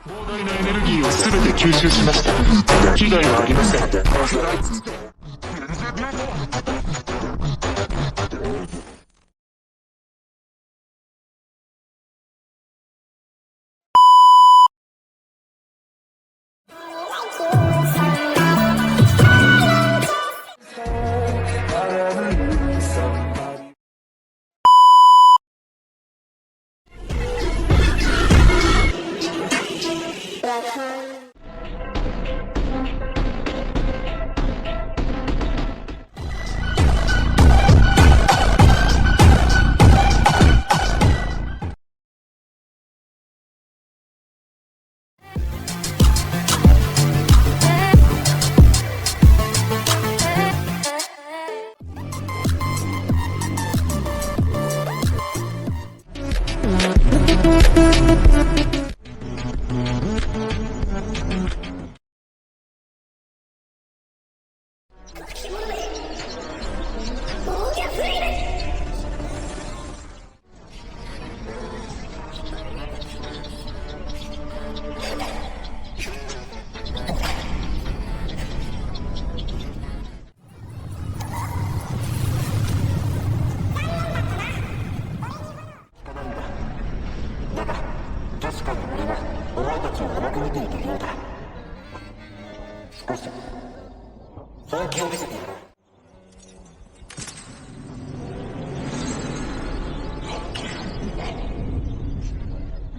膨大なエネルギーをすべて吸収しました。被害はありません。確かに俺はお前たちを甘く見ていたようだ。少し本気を見せてやろ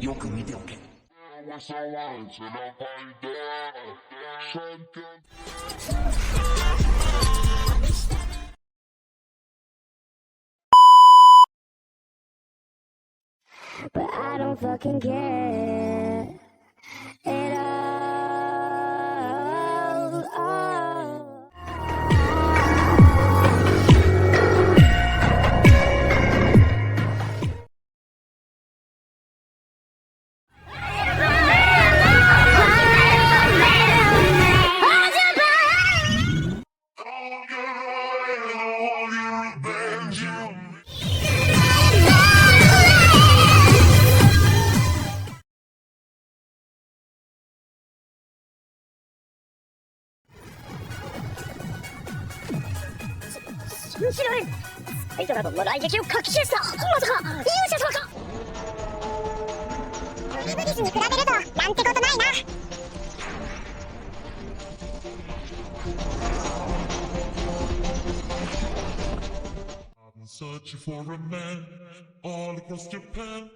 う。よく見ておけ。But I don't fucking care at all. 신실을 스파이더라도 너 나에게 기록 각시했어. 맞아, 이웃에서가. 리브리스니 比べるとなんてことないな. I'm searching for a man all across Japan.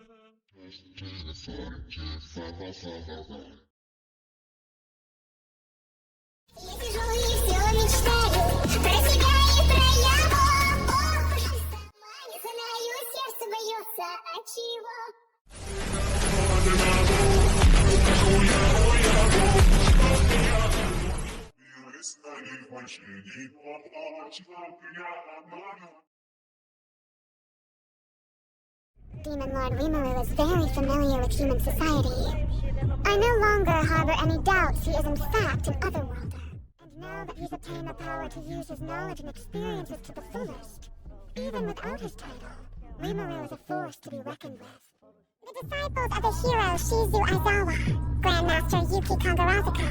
Demon Lord Rimuru is very familiar with human society. I no longer harbor any doubts he is in fact an otherworlder. And now that he's obtained the power to use his knowledge and experiences to the fullest, even without his title, Rimuru is a force to be reckoned with. The disciples of the hero Shizu Aizawa, Grandmaster Yuki Kagurazuka,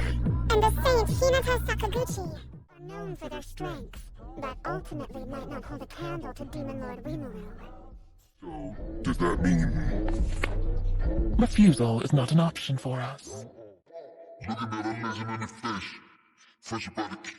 and the saint Hinata Sakaguchi are known for their strength, but ultimately might not hold a candle to Demon Lord Rimuru. So, does that mean... Refusal is not an option for us. Looking at a legend in the flesh. Fresh about the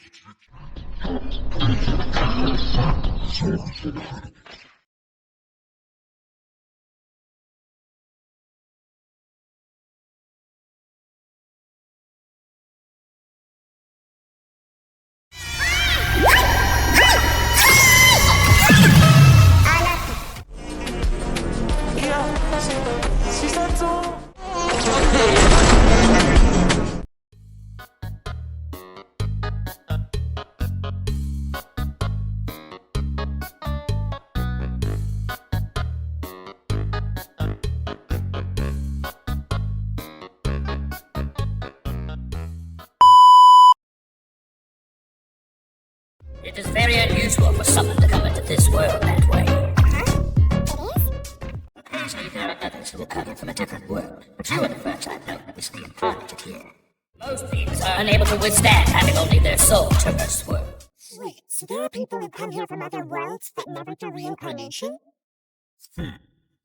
coming from a different world. But you and the friends I know is the Inappropriate here. Most beings are unable to withstand having only their soul traverse the world. Wait, so there are people who come here from other worlds that never do reincarnation?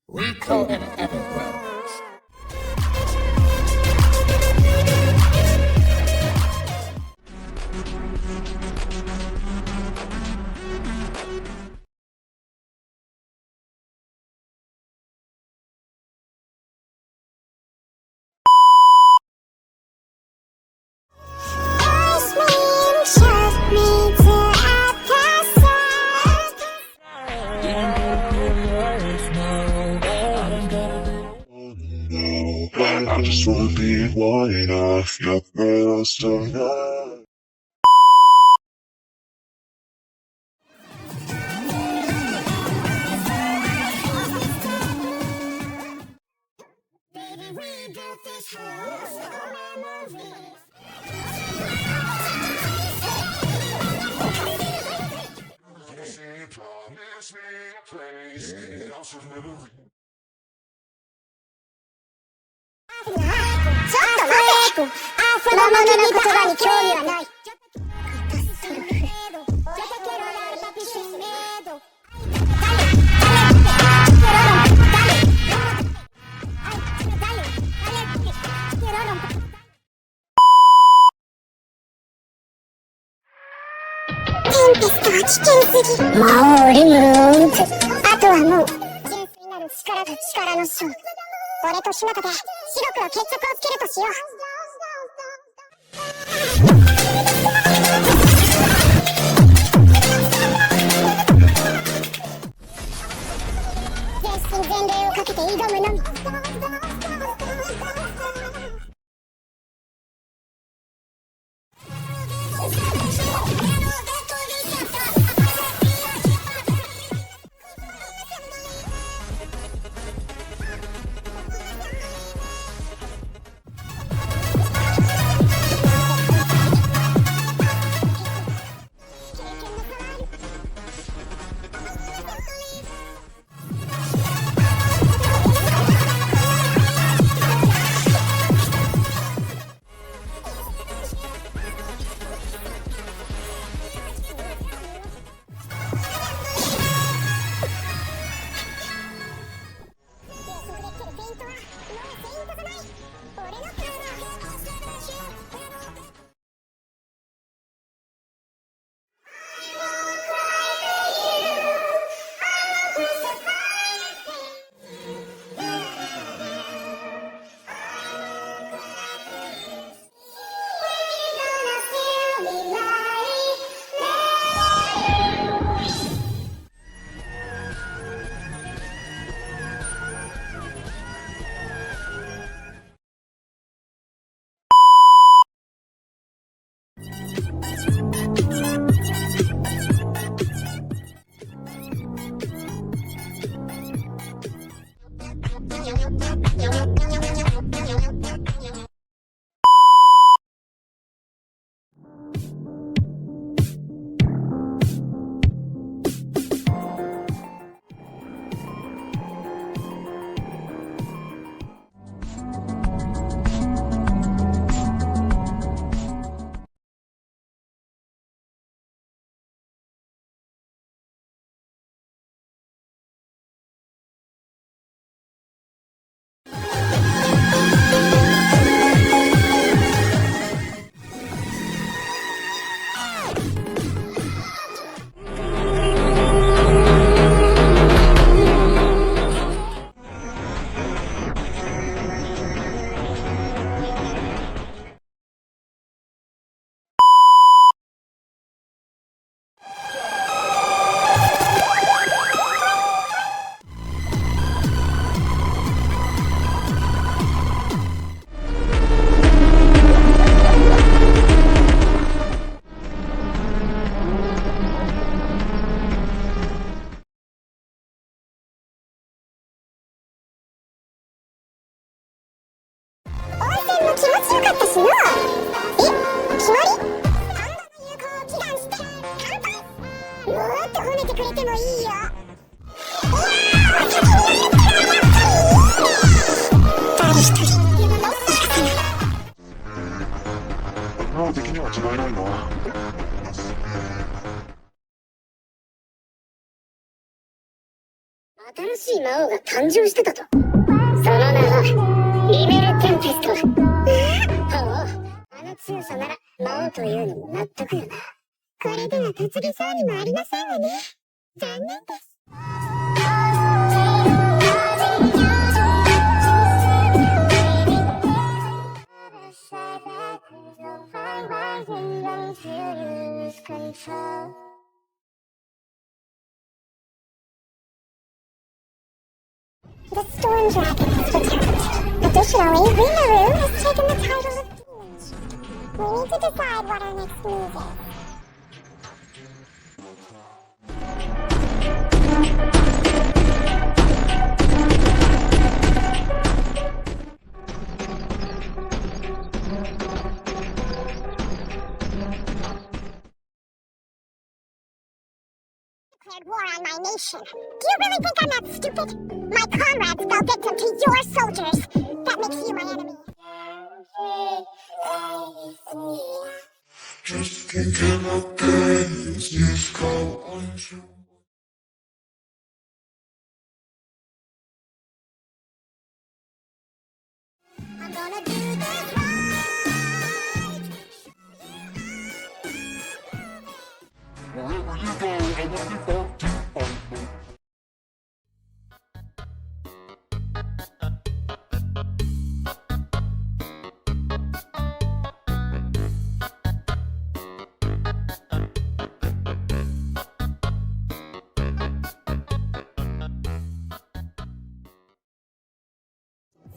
We call them otherworlders. I just wanna be one off your girls tonight. Baby, we built this house on memories. Promise me a place in a house of memories. ちょっと待て！魔物の言葉に興味はない。テンペストは危険すぎ。魔王リムルを撃つ。あとはもう純粋なる力と力の勝負。俺とヒナタで白黒決着をつけるとしよう。全身全霊をかけて挑むのみ。気持ちよかったしな。え、決まり？パンダの友好を祈願して。乾杯。もっと褒めてくれてもいいよ。いやー、先にやれたらやっぱりいいね。新しい魔王が誕生しただと。その名はリメル・テンペスト。ほう、あの強さなら魔王というのも納得よな。これでは担ぎそうにもありませんわね。残念です。The Storm Dragon has returned. Additionally, Rimuru has taken the title of Demon. We need to decide what our next move is. Declared war on my nation. Do you really think I'm that stupid? My comrades fell victim to your soldiers. That makes you my enemy. Just can't get my days, just go on to. I'm gonna do this right. Wherever you go, I wanna be back to you.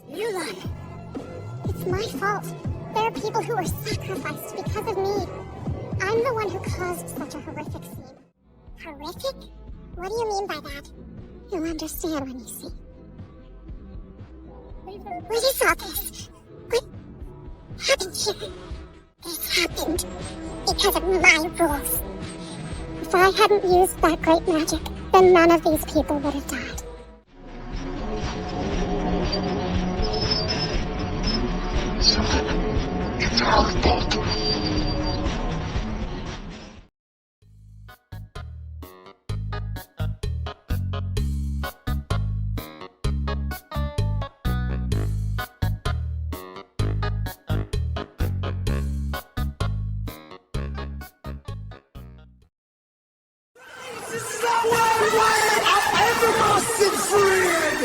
Mulan. It's my fault. There are people who were sacrificed because of me. I'm the one who caused such a horrific scene. Horrific? What do you mean by that? You'll understand when you see. What is all this? What happened here? This happened because of my rules. If I hadn't used that great magic, then none of these people would have died. It's our fault. This is our world of evermore and freed!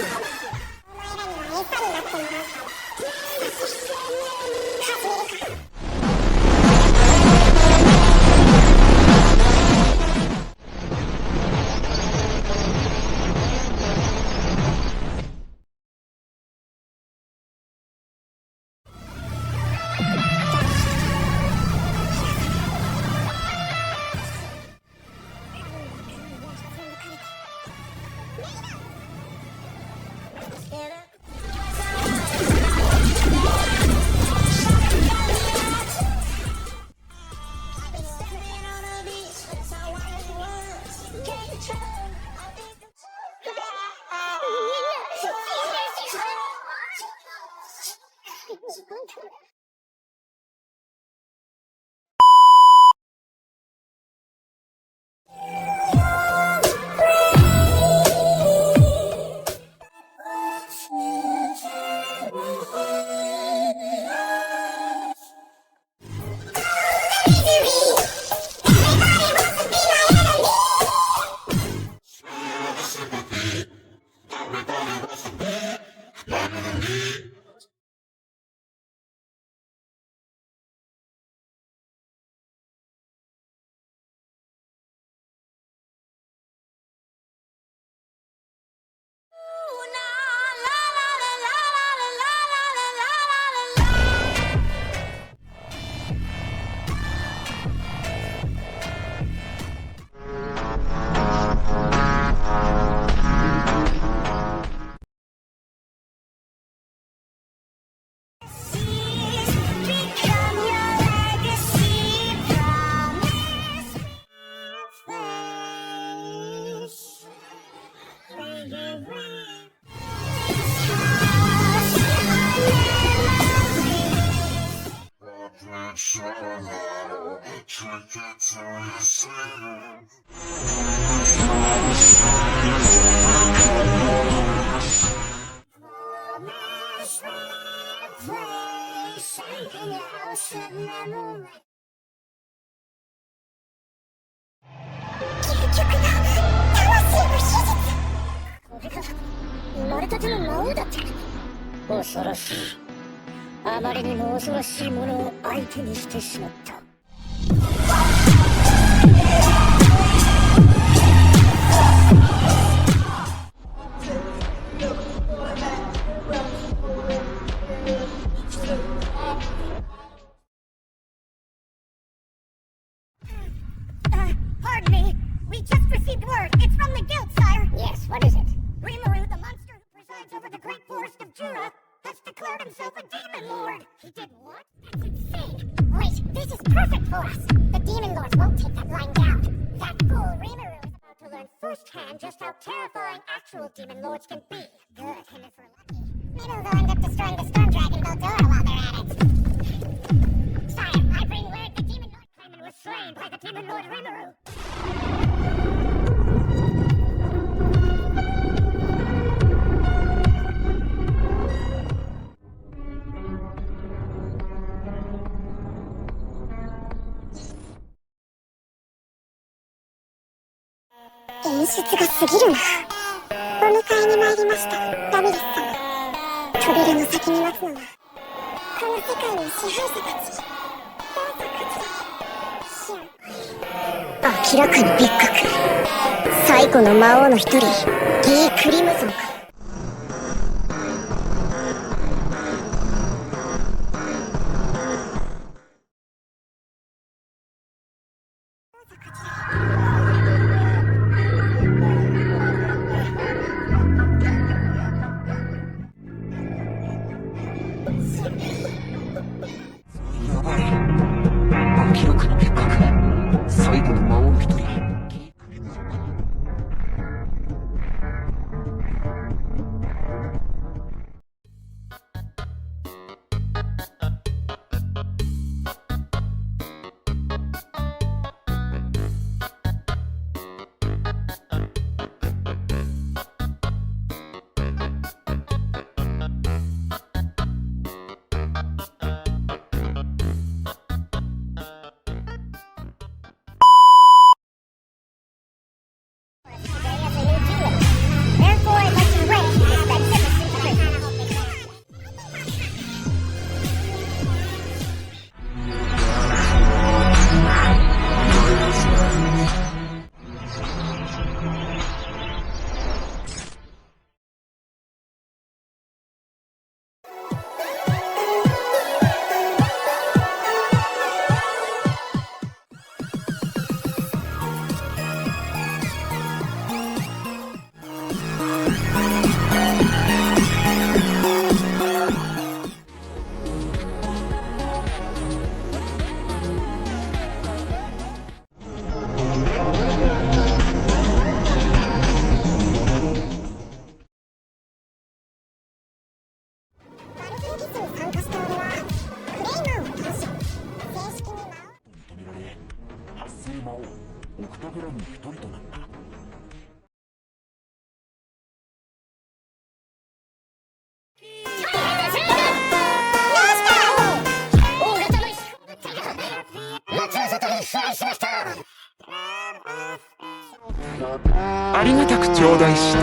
Take it to your sleep. 究極の魂の秘術。これが生まれたての魔王だって。恐ろしい。あまりにも恐ろしいものを相手にしてしまった。Pardon me. We just received word. It's from the guild, sire. Yes, what is it? Rimuru, the monster who presides over the great forest of Jura, has declared himself a demon lord. He did what? That's insane. Wait, this is perfect for us. The demon lords won't take that lying down. That fool Rimuru is about to learn firsthand just how terrifying actual demon lords can be. Good, and if we're lucky, maybe we'll go end up destroying the storm dragon Baldora while they're at it. Sire, I bring word the demon lord Clayman was slain by the demon lord Rimuru. 演出が過ぎるな。お迎えに参りました、ラミレス様。扉の先に待つのはこの世界の支配者たち。どうぞこちら。明らかに別格。最古の魔王の一人、ギー・クリムゾンか。やばい。明らかに別格。最後の魔王の一人、ギー・クリムゾンか。オクタグラムの一人となった。ありがたく頂戴した。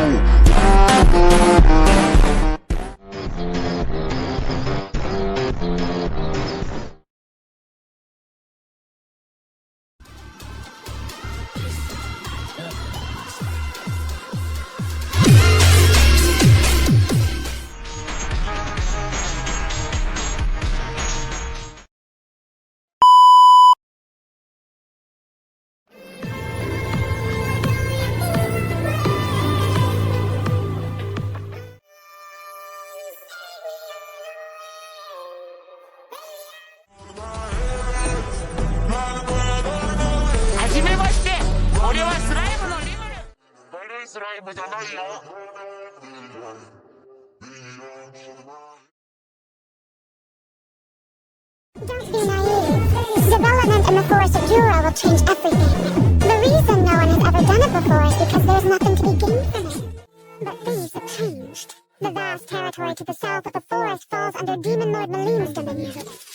はじめまして、俺はスライムのリムル。悪いスライムじゃないよ。Don't be naive. Development in the forest of Jura will change everything. The reason no one has ever done it before is because there's nothing to be gained from it. But things have changed. The vast territory to the south of the forest falls under Demon Lord Malim's dominion.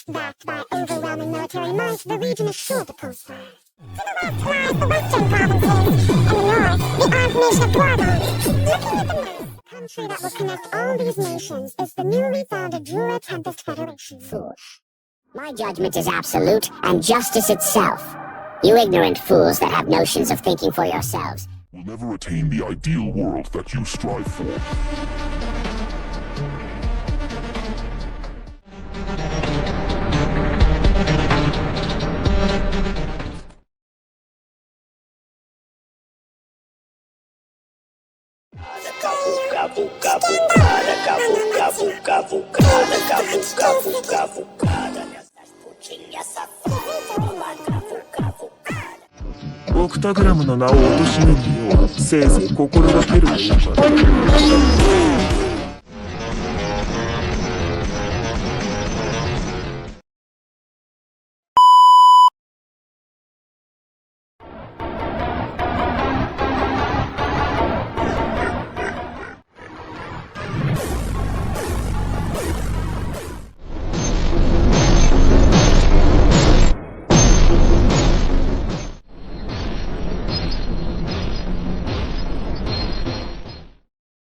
Backed by overwhelming military might, the region is sure to prosper. To the west lies the western provinces, and the north, the armed nation of Dwargons. Looking at the map, the country that will connect all these nations is the newly founded Rimuru Tempest Federation. Fools. My judgment is absolute and justice itself. You ignorant fools that have notions of thinking for yourselves will never attain the ideal world that you strive for.オクタグラムの名を貶めるようせいぜい心がけるがいいか